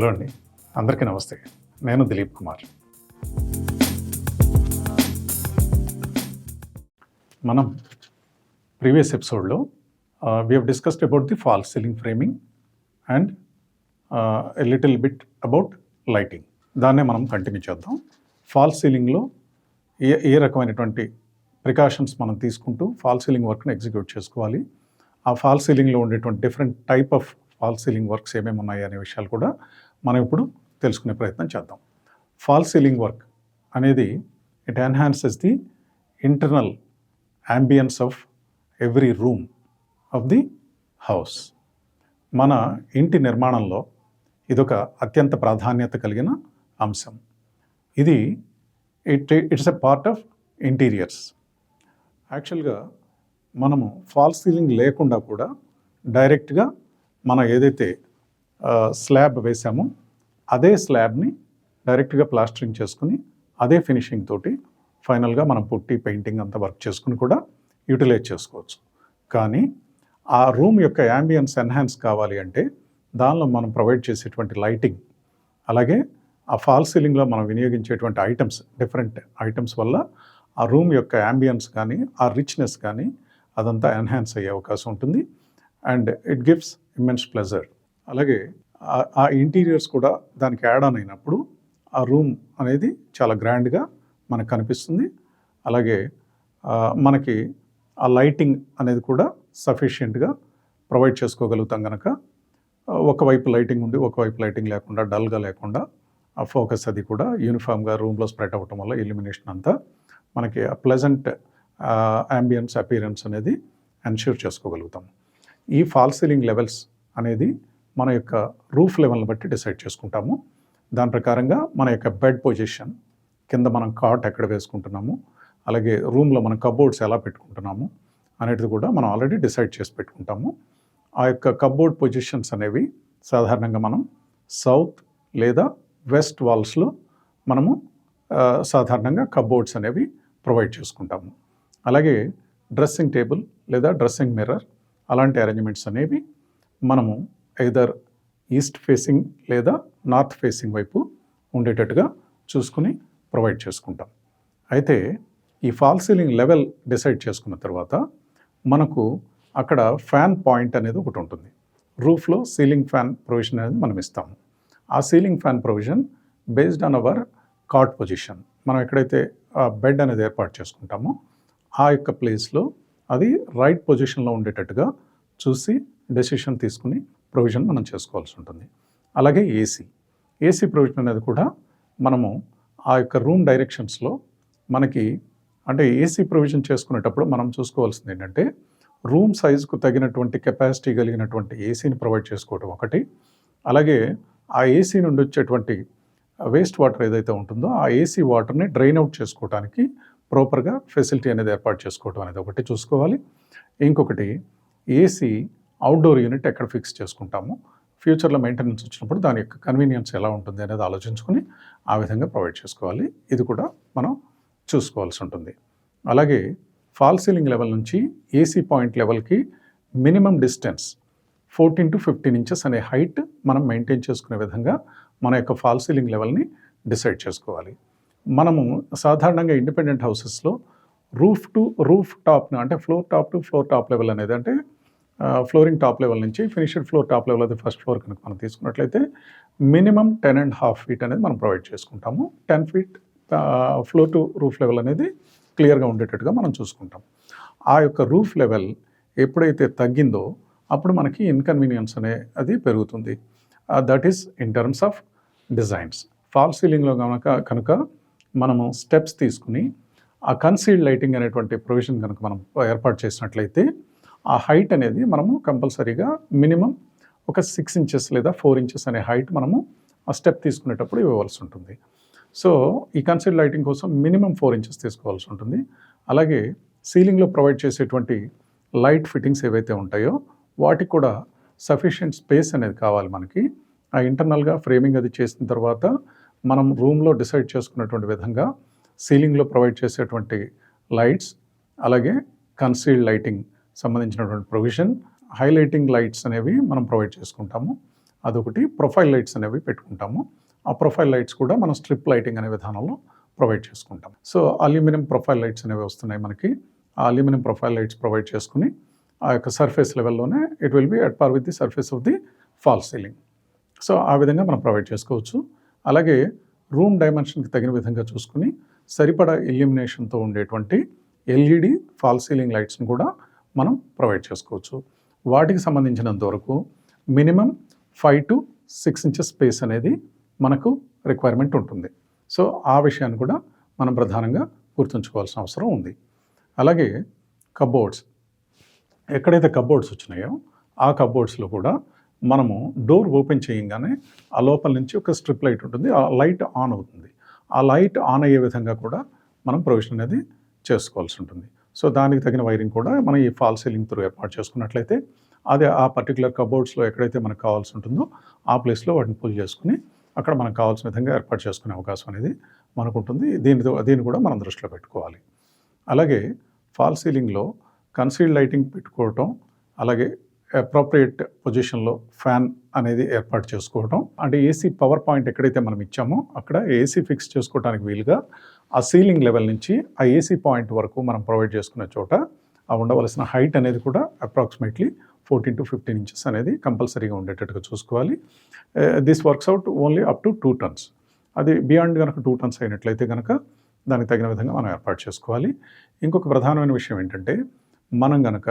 Hello అండి, అందరికీ నమస్తే. నేను దిలీప్ కుమార్. మనం ప్రీవియస్ ఎపిసోడ్లో we have discussed about the false ceiling framing and a little bit about lighting. దాన్నే మనం కంటిన్యూ చేద్దాం. ఫాల్స్ సీలింగ్లో ఏ రకమైనటువంటి ప్రికాషన్స్ మనం తీసుకుంటూ ఫాల్స్ సీలింగ్ వర్క్ని ఎగ్జిక్యూట్ చేసుకోవాలి, ఆ ఫాల్స్ సీలింగ్లో ఉండేటువంటి different type of false ceiling works ఏమేమి ఉన్నాయి అనే విషయాలు కూడా మనం ఇప్పుడు తెలుసుకునే ప్రయత్నం చేద్దాం. ఫాల్స్ సీలింగ్ వర్క్ అనేది it enhances the internal ambience of every room of the house. మన ఇంటి నిర్మాణంలో ఇదొక అత్యంత ప్రాధాన్యత కలిగిన అంశం. ఇది it's a part of interiors. యాక్చువల్గా మనము ఫాల్స్ సీలింగ్ లేకుండా కూడా డైరెక్ట్గా మనం ఏదైతే స్లాబ్ వేసామో అదే స్లాబ్ని డైరెక్ట్గా ప్లాస్టరింగ్ చేసుకుని అదే ఫినిషింగ్ తోటి ఫైనల్గా మనం పుట్టి పెయింటింగ్ అంతా వర్క్ చేసుకుని కూడా యూటిలైజ్ చేసుకోవచ్చు. కానీ ఆ రూమ్ యొక్క యాంబియన్స్ ఎన్హాన్స్ కావాలి అంటే దానిలో మనం ప్రొవైడ్ చేసేటువంటి లైటింగ్, అలాగే ఆ ఫాల్స్ సీలింగ్లో మనం వినియోగించేటువంటి ఐటమ్స్, డిఫరెంట్ ఐటమ్స్ వల్ల ఆ రూమ్ యొక్క యాంబియన్స్ కానీ ఆ రిచ్నెస్ కానీ అదంతా ఎన్హాన్స్ అయ్యే అవకాశం ఉంటుంది. And it gives immense pleasure. అలాగే ఆ ఇంటీరియర్స్ కూడా దానికి యాడ్ ఆన్ అయినప్పుడు ఆ రూమ్ అనేది చాలా గ్రాండ్గా మనకు కనిపిస్తుంది. అలాగే మనకి ఆ లైటింగ్ అనేది కూడా సఫిషియెంట్గా ప్రొవైడ్ చేసుకోగలుగుతాం కనుక ఒకవైపు లైటింగ్ ఉండి ఒకవైపు లైటింగ్ లేకుండా డల్గా లేకుండా ఆ ఫోకస్ అది కూడా యూనిఫామ్గా రూమ్లో స్ప్రెడ్ అవ్వటం వల్ల ఇల్యూమినేషన్ అంతా మనకి ఆ ప్లెజెంట్ అంబియన్స్ అపీరెన్స్ అనేది ఎన్ష్యూర్ చేసుకోగలుగుతాం. ఈ ఫాల్స్ సీలింగ్ లెవెల్స్ అనేది మన యొక్క రూఫ్ లెవెల్ని బట్టి డిసైడ్ చేసుకుంటాము. దాని ప్రకారంగా మన యొక్క బెడ్ పొజిషన్, కింద మనం కాట్ ఎక్కడ వేసుకుంటున్నాము, అలాగే రూమ్లో మనం కబోర్డ్స్ ఎలా పెట్టుకుంటున్నాము అనేది కూడా మనం ఆల్రెడీ డిసైడ్ చేసి పెట్టుకుంటాము. ఆ యొక్క కబోర్డ్ పొజిషన్స్ అనేవి సాధారణంగా మనం సౌత్ లేదా వెస్ట్ వాల్స్లో మనము సాధారణంగా కబోర్డ్స్ అనేవి ప్రొవైడ్ చేసుకుంటాము. అలాగే డ్రెస్సింగ్ టేబుల్ లేదా డ్రెస్సింగ్ మిర్రర్ అలాంటి అరేంజ్మెంట్స్ అనేవి మనము ఐదర్ ఈస్ట్ ఫేసింగ్ లేదా నార్త్ ఫేసింగ్ వైపు ఉండేటట్టుగా చూసుకుని ప్రొవైడ్ చేసుకుంటాం. అయితే ఈ ఫాల్స్ సీలింగ్ లెవెల్ డిసైడ్ చేసుకున్న తర్వాత మనకు అక్కడ ఫ్యాన్ పాయింట్ అనేది ఒకటి ఉంటుంది. రూఫ్లో సీలింగ్ ఫ్యాన్ ప్రొవిజన్ అనేది మనం ఇస్తాము. ఆ ceiling fan provision based on our cot position, మనం ఎక్కడైతే బెడ్ అనేది ఏర్పాటు చేసుకుంటామో ఆ యొక్క ప్లేస్లో అది రైట్ పొజిషన్లో ఉండేటట్టుగా చూసి డెసిషన్ తీసుకుని ప్రొవిజన్ మనం చేసుకోవాల్సి ఉంటుంది. అలాగే ఏసీ ప్రొవిజన్ అనేది కూడా మనము ఆ యొక్క రూమ్ డైరెక్షన్స్లో మనకి అంటే ఏసీ ప్రొవిజన్ చేసుకునేటప్పుడు మనం చూసుకోవాల్సింది ఏంటంటే రూమ్ సైజుకు తగినటువంటి కెపాసిటీ కలిగినటువంటి ఏసీని ప్రొవైడ్ చేసుకోవడం ఒకటి, అలాగే ఆ ఏసీ నుండి వచ్చేటువంటి వేస్ట్ వాటర్ ఏదైతే ఉంటుందో ఆ ఏసీ వాటర్ని డ్రైన్ అవుట్ చేసుకోవడానికి ప్రాపర్గా ఫెసిలిటీ అనేది ఏర్పాటు చేసుకోవడం అనేది ఒకటి చూసుకోవాలి. ఇంకొకటి ఏసీ అవుట్డోర్ యూనిట్ ఎక్కడ ఫిక్స్ చేసుకుంటాము, ఫ్యూచర్లో మెయింటెనెన్స్ వచ్చినప్పుడు దాని యొక్క కన్వీనియన్స్ ఎలా ఉంటుంది అనేది ఆలోచించుకొని ఆ విధంగా ప్రొవైడ్ చేసుకోవాలి. ఇది కూడా మనం చూసుకోవాల్సి ఉంటుంది. అలాగే ఫాల్స్ సీలింగ్ లెవెల్ నుంచి ఏసీ పాయింట్ లెవెల్కి మినిమం డిస్టెన్స్ 14 to 15 ఇంచెస్ అనే హైట్ మనం మెయింటైన్ చేసుకునే విధంగా మన యొక్క ఫాల్స్ సీలింగ్ లెవెల్ని డిసైడ్ చేసుకోవాలి. మనము సాధారణంగా ఇండిపెండెంట్ హౌసెస్లో రూఫ్ టాప్ను అంటే floor top to floor top level అనేది అంటే ఫ్లోరింగ్ టాప్ లెవెల్ నుంచి ఫినిష్డ్ ఫ్లోర్ టాప్ లెవెల్ అది ఫస్ట్ ఫ్లోర్ కనుక మనం తీసుకున్నట్లయితే మినిమం 10.5 feet అనేది మనం ప్రొవైడ్ చేసుకుంటాము. 10 feet floor to roof level అనేది క్లియర్గా ఉండేటట్టుగా మనం చూసుకుంటాం. ఆ యొక్క రూఫ్ లెవెల్ ఎప్పుడైతే తగ్గిందో అప్పుడు మనకి ఇన్కన్వీనియన్స్ అది పెరుగుతుంది. That is in terms of designs. False సీలింగ్లో కనుక మనము స్టెప్స్ తీసుకుని ఆ కన్సీల్డ్ లైటింగ్ అనేటువంటి ప్రొవిజన్ కనుక మనం ఏర్పాటు చేసినట్లయితే ఆ హైట్ అనేది మనము కంపల్సరీగా మినిమం ఒక 6 inches లేదా 4 inches అనే హైట్ మనము ఆ స్టెప్ తీసుకునేటప్పుడు ఇవ్వవలసి ఉంటుంది. సో ఈ కన్సీల్డ్ లైటింగ్ కోసం మినిమం 4 inches తీసుకోవాల్సి ఉంటుంది. అలాగే సీలింగ్లో ప్రొవైడ్ చేసేటువంటి లైట్ ఫిట్టింగ్స్ ఏవైతే ఉంటాయో వాటికి కూడా సఫిషియెంట్ స్పేస్ అనేది కావాలి మనకి. ఆ ఇంటర్నల్గా ఫ్రేమింగ్ అది చేసిన తర్వాత మనం రూమ్లో డిసైడ్ చేసుకున్నటువంటి విధంగా సీలింగ్లో ప్రొవైడ్ చేసేటువంటి లైట్స్, అలాగే కన్సీల్డ్ లైటింగ్ సంబంధించినటువంటి ప్రొవిజన్, హైలైటింగ్ లైట్స్ అనేవి మనం ప్రొవైడ్ చేసుకుంటాము. అదొకటి. ప్రొఫైల్ లైట్స్ అనేవి పెట్టుకుంటాము. ఆ ప్రొఫైల్ లైట్స్ కూడా మనం స్ట్రిప్ లైటింగ్ అనే విధానంలో ప్రొవైడ్ చేసుకుంటాం. సో అల్యూమినియం ప్రొఫైల్ లైట్స్ అనేవి వస్తున్నాయి మనకి. ఆ అల్యూమినియం ప్రొఫైల్ లైట్స్ ప్రొవైడ్ చేసుకుని ఆ యొక్క సర్ఫేస్ లెవెల్లోనే it will be at par with the surface of the fall ceiling. So ఆ విధంగా మనం ప్రొవైడ్ చేసుకోవచ్చు. అలాగే రూమ్ డైమెన్షన్కి తగిన విధంగా చూసుకుని సరిపడా ఇల్యూమినేషన్తో ఉండేటువంటి ఎల్ఈడి ఫాల్ సీలింగ్ లైట్స్ని కూడా మనం ప్రొవైడ్ చేసుకోవచ్చు. వాటికి సంబంధించినంత వరకు మినిమం 5 to 6 ఇంచెస్ స్పేస్ అనేది మనకు రిక్వైర్మెంట్ ఉంటుంది. సో ఆ విషయాన్ని కూడా మనం ప్రధానంగా గుర్తుంచుకోవాల్సిన అవసరం ఉంది. అలాగే కబోర్డ్స్, ఎక్కడైతే కబోర్డ్స్ వచ్చినాయో ఆ కబోర్డ్స్లో కూడా మనము డోర్ ఓపెన్ చేయగానే ఆ లోపల నుంచి ఒక స్ట్రిప్ లైట్ ఉంటుంది. ఆ లైట్ ఆన్ అవుతుంది. ఆ లైట్ ఆన్ అయ్యే విధంగా కూడా మనం ప్రొవిజన్ అనేది చేసుకోవాల్సి ఉంటుంది. సో దానికి తగిన వైరింగ్ కూడా మనం ఈ ఫాల్ సీలింగ్ త్రూ ఏర్పాటు చేసుకున్నట్లయితే అదే ఆ పర్టికులర్ కబోర్డ్స్లో ఎక్కడైతే మనకు కావాల్సి ఉంటుందో ఆ ప్లేస్లో వాటిని పుల్ చేసుకుని అక్కడ మనకు కావాల్సిన విధంగా ఏర్పాటు చేసుకునే అవకాశం అనేది మనకు ఉంటుంది. దీన్ని కూడా మనం దృష్టిలో పెట్టుకోవాలి. అలాగే ఫాల్ సీలింగ్లో కన్సీల్డ్ లైటింగ్ పెట్టుకోవటం, అలాగే అప్రోప్రియేట్ పొజిషన్లో ఫ్యాన్ అనేది ఏర్పాటు చేసుకోవటం, అంటే ఏసీ పవర్ పాయింట్ ఎక్కడైతే మనం ఇచ్చామో అక్కడ ఏసీ ఫిక్స్ చేసుకోవడానికి వీలుగా ఆ సీలింగ్ లెవెల్ నుంచి ఆ ఏసీ పాయింట్ వరకు మనం ప్రొవైడ్ చేసుకునే చోట ఆ ఉండవలసిన హైట్ అనేది కూడా అప్రాక్సిమేట్లీ 14 to 15 ఇంచెస్ అనేది కంపల్సరీగా ఉండేటట్టుగా చూసుకోవాలి. This works out only up to 2 tons. అది బియాండ్ కనుక 2 tons అయినట్లయితే కనుక దానికి తగిన విధంగా మనం ఏర్పాటు చేసుకోవాలి. ఇంకొక ప్రధానమైన విషయం ఏంటంటే మనం కనుక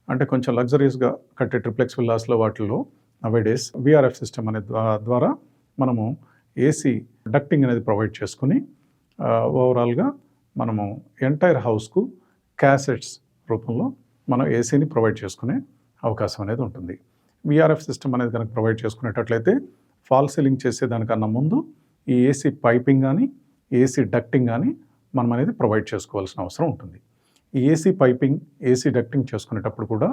అంటే కొంచెం లగ్జరీస్గా కట్టే ట్రిప్లెక్స్ విల్లాస్లో వాటిల్లో నవేడేస్ విఆర్ఎఫ్ సిస్టమ్ అనే ద్వారా మనము ఏసీ డక్టింగ్ అనేది ప్రొవైడ్ చేసుకుని ఓవరాల్గా మనము ఎంటైర్ హౌస్కు క్యాసెట్స్ రూపంలో మనం ఏసీని ప్రొవైడ్ చేసుకునే అవకాశం అనేది ఉంటుంది. విఆర్ఎఫ్ సిస్టమ్ అనేది కనుక ప్రొవైడ్ చేసుకునేటట్లయితే ఫాల్ సీలింగ్ చేసేదానికన్నా ముందు ఈ ఏసీ పైపింగ్ కానీ ఏసీ డక్టింగ్ కానీ మనం అనేది ప్రొవైడ్ చేసుకోవాల్సిన అవసరం ఉంటుంది. ఈ ఏసీ పైపింగ్ ఏసీ డక్టింగ్ చేసుకునేటప్పుడు కూడా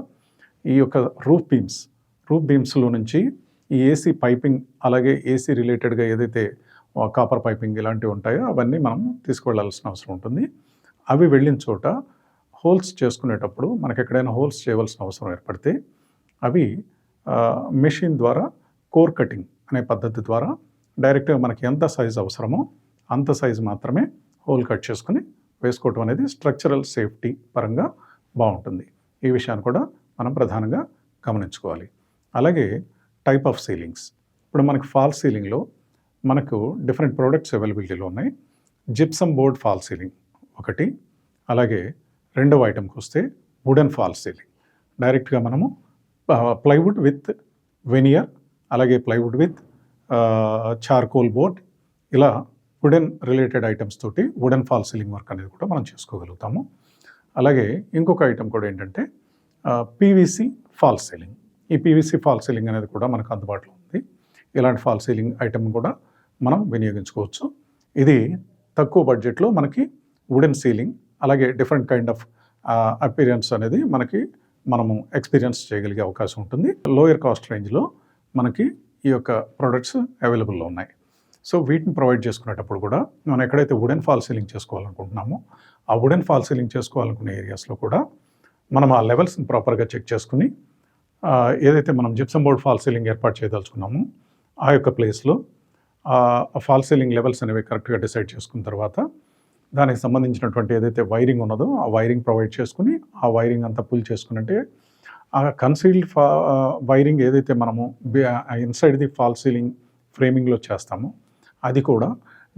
ఈ యొక్క రూఫ్ బీమ్స్లో నుంచి ఈ ఏసీ పైపింగ్ అలాగే ఏసీ రిలేటెడ్గా ఏదైతే కాపర్ పైపింగ్ ఇలాంటివి ఉంటాయో అవన్నీ మనం తీసుకువెళ్ళాల్సిన అవసరం ఉంటుంది. అవి వెళ్ళిన చోట హోల్స్ చేసుకునేటప్పుడు మనకు ఎక్కడైనా హోల్స్ చేయవలసిన అవసరం ఏర్పడితే అవి మెషిన్ ద్వారా కోర్ కటింగ్ అనే పద్ధతి ద్వారా డైరెక్ట్గా మనకి ఎంత సైజు అవసరమో అంత సైజు మాత్రమే హోల్ కట్ చేసుకుని వేసుకోవటం అనేది స్ట్రక్చరల్ సేఫ్టీ పరంగా బాగుంటుంది. ఈ విషయాన్ని కూడా మనం ప్రధానంగా గమనించుకోవాలి. అలాగే టైప్ ఆఫ్ సీలింగ్స్, ఇప్పుడు మనకి ఫాల్ సీలింగ్లో మనకు డిఫరెంట్ ప్రోడక్ట్స్ అవైలబిలిటీలో ఉన్నాయి. జిప్సమ్ బోర్డ్ ఫాల్ సీలింగ్ ఒకటి, అలాగే రెండవ ఐటమ్కి వస్తే వుడెన్ ఫాల్ సీలింగ్. డైరెక్ట్గా మనము ప్లైవుడ్ విత్ వెనియర్, అలాగే ప్లైవుడ్ విత్ చార్కోల్ బోర్డ్, ఇలా వుడెన్ రిలేటెడ్ ఐటమ్స్ తోటి వుడెన్ ఫాల్ సీలింగ్ వర్క్ అనేది కూడా మనం చేసుకోగలుగుతాము. అలాగే ఇంకొక ఐటమ్ కూడా ఏంటంటే పీవీసీ ఫాల్ సీలింగ్. ఈ పీవీసీ ఫాల్ సీలింగ్ అనేది కూడా మనకు అందుబాటులో ఉంది. ఇలాంటి ఫాల్ సీలింగ్ ఐటమ్ కూడా మనం వినియోగించుకోవచ్చు. ఇది తక్కువ బడ్జెట్లో మనకి వుడెన్ సీలింగ్ అలాగే డిఫరెంట్ కైండ్ ఆఫ్ అపీరియన్స్ అనేది మనము ఎక్స్పీరియన్స్ చేయగలిగే అవకాశం ఉంటుంది. లోయర్ కాస్ట్ రేంజ్లో మనకి ఈ యొక్క ప్రోడక్ట్స్ అవైలబుల్లో ఉన్నాయి. సో వీటిని ప్రొవైడ్ చేసుకునేటప్పుడు కూడా మనం ఎక్కడైతే వుడెన్ ఫాల్ సీలింగ్ చేసుకోవాలనుకుంటున్నామో ఆ వుడెన్ ఫాల్ సీలింగ్ చేసుకోవాలనుకునే ఏరియాస్లో కూడా మనం ఆ లెవెల్స్ని ప్రాపర్గా చెక్ చేసుకుని ఏదైతే మనం జిప్సమ్ బోర్డ్ ఫాల్ సీలింగ్ ఏర్పాటు చేయదలుచుకున్నామో ఆ యొక్క ప్లేస్లో ఆ ఫాల్ సీలింగ్ లెవెల్స్ అనేవి కరెక్ట్గా డిసైడ్ చేసుకున్న తర్వాత దానికి సంబంధించినటువంటి ఏదైతే వైరింగ్ ఉన్నదో ఆ వైరింగ్ ప్రొవైడ్ చేసుకుని ఆ వైరింగ్ అంతా పుల్ చేసుకున్నట్టే ఆ కన్సీల్డ్ వైరింగ్ ఏదైతే మనము ఇన్సైడ్ ది ఫాల్ సీలింగ్ ఫ్రేమింగ్లో చేస్తామో అది కూడా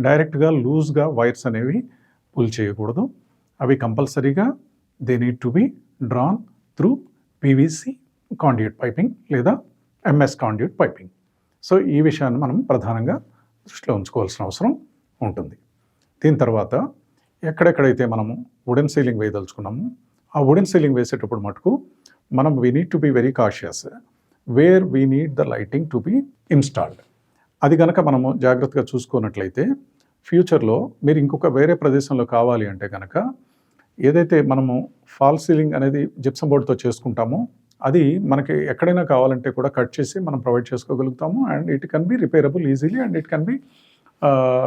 డైరెక్ట్గా లూజ్గా వైర్స్ అనేవి పుల్ చేయకూడదు. అవి కంపల్సరీగా they need to be drawn through PVC conduit piping లేదా ఎంఎస్ కాండ్యూట్ పైపింగ్. సో ఈ విషయాన్ని మనం ప్రధానంగా దృష్టిలో ఉంచుకోవాల్సిన అవసరం ఉంటుంది. దీని తర్వాత ఎక్కడెక్కడైతే మనము వుడెన్ సీలింగ్ వేయదలుచుకున్నాము ఆ వుడెన్ సీలింగ్ వేసేటప్పుడు మటుకు మనం we need to be very cautious where we need the lighting to be installed. అది కనుక మనము జాగ్రత్తగా చూసుకున్నట్లయితే ఫ్యూచర్లో మీరు ఇంకొక వేరే ప్రదేశంలో కావాలి అంటే కనుక ఏదైతే మనము ఫాల్ సీలింగ్ అనేది జిప్సమ్ బోర్డ్తో చేసుకుంటామో అది మనకి ఎక్కడైనా కావాలంటే కూడా కట్ చేసి మనం ప్రొవైడ్ చేసుకోగలుగుతాము. And it can be repairable easily and it can be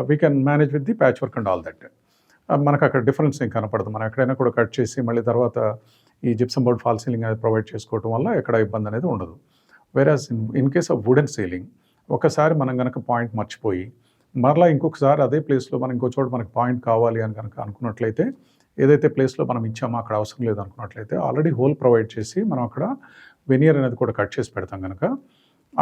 we can manage with the patch work and all that. మనకు అక్కడ డిఫరెన్స్ ఏం కనపడదు. మనం ఎక్కడైనా కూడా కట్ చేసి మళ్ళీ తర్వాత ఈ జిప్సమ్ బోర్డ్ ఫాల్ సీలింగ్ అనేది ప్రొవైడ్ చేసుకోవడం వల్ల ఎక్కడ ఇబ్బంది అనేది ఉండదు. Whereas in case of wooden ceiling ఒకసారి మనం కనుక పాయింట్ మర్చిపోయి మరలా ఇంకొకసారి అదే ప్లేస్లో మనం ఇంకో చోట మనకి పాయింట్ కావాలి అని కనుక అనుకున్నట్లయితే ఏదైతే ప్లేస్లో మనం ఇచ్చామో అక్కడ అవసరం లేదు అనుకున్నట్లయితే ఆల్రెడీ హోల్ ప్రొవైడ్ చేసి మనం అక్కడ వెనియర్ అనేది కూడా కట్ చేసి పెడతాం కనుక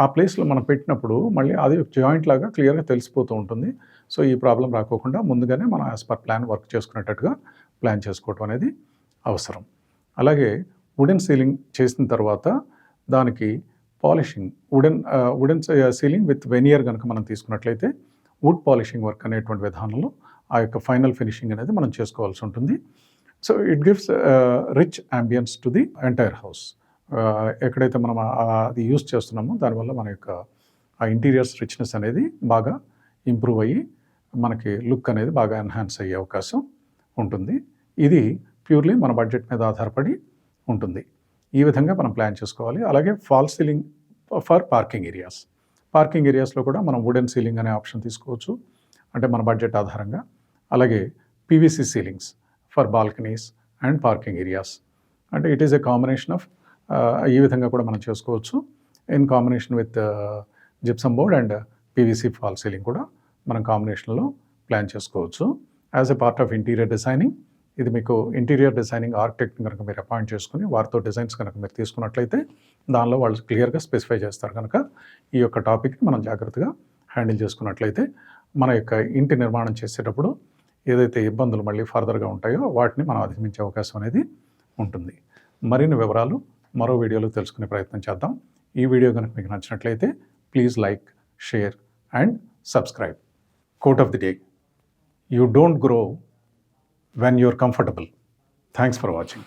ఆ ప్లేస్లో మనం పెట్టినప్పుడు మళ్ళీ అది జాయింట్ లాగా క్లియర్గా తెలిసిపోతూ ఉంటుంది. సో ఈ ప్రాబ్లం రాకోకుండా ముందుగానే మనం యాజ్ పర్ ప్లాన్ వర్క్ చేసుకునేటట్టుగా ప్లాన్ చేసుకోవటం అనేది అవసరం. అలాగే వుడెన్ సీలింగ్ చేసిన తర్వాత దానికి polishing wooden ceiling with veneer కనుక మనం తీసుకున్నట్లయితే వుడ్ పాలిషింగ్ వర్క్ అనేటువంటి విధానంలో ఆ యొక్క ఫైనల్ ఫినిషింగ్ అనేది మనం చేసుకోవాల్సి ఉంటుంది. So it gives rich ambience to the entire house. ఎక్కడైతే మనం అది యూస్ చేస్తున్నామో దానివల్ల మన యొక్క ఆ ఇంటీరియర్స్ రిచ్నెస్ అనేది బాగా ఇంప్రూవ్ అయ్యి మనకి లుక్ అనేది బాగా ఎన్హాన్స్ అయ్యే అవకాశం ఉంటుంది. ఇది ప్యూర్లీ మన బడ్జెట్ మీద ఆధారపడి ఉంటుంది. ఈ విధంగా మనం ప్లాన్ చేసుకోవాలి. అలాగే ఫాల్స్ సీలింగ్ ఫర్ పార్కింగ్ ఏరియాస్లో కూడా మనం వుడెన్ సీలింగ్ అనే ఆప్షన్ తీసుకోవచ్చు, అంటే మన బడ్జెట్ ఆధారంగా. అలాగే PVC ceilings for balconies and parking areas, అంటే it is a combination of ఈ విధంగా కూడా మనం చేసుకోవచ్చు. In combination with gypsum board and PVC fall ceiling కూడా మనం కాంబినేషన్లో ప్లాన్ చేసుకోవచ్చు. As a part of interior designing, ఇది మీకు ఇంటీరియర్ డిజైనింగ్ ఆర్కిటెక్ట్ని కనుక మీరు అపాయింట్ చేసుకుని వారితో డిజైన్స్ కనుక మీరు తీసుకున్నట్లయితే దానిలో వాళ్ళు క్లియర్గా స్పెసిఫై చేస్తారు కనుక ఈ యొక్క టాపిక్ని మనం జాగ్రత్తగా హ్యాండిల్ చేసుకున్నట్లయితే మన యొక్క ఇంటి నిర్మాణం చేసేటప్పుడు ఏదైతే ఇబ్బందులు మళ్ళీ ఫర్దర్గా ఉంటాయో వాటిని మనం అధిగమించే అవకాశం అనేది ఉంటుంది. మరిన్ని వివరాలు మరో వీడియోలో తెలుసుకునే ప్రయత్నం చేద్దాం. ఈ వీడియో కనుక మీకు నచ్చినట్లయితే please like, share and subscribe. Quote of the day: you don't grow when you're comfortable. Thanks for watching.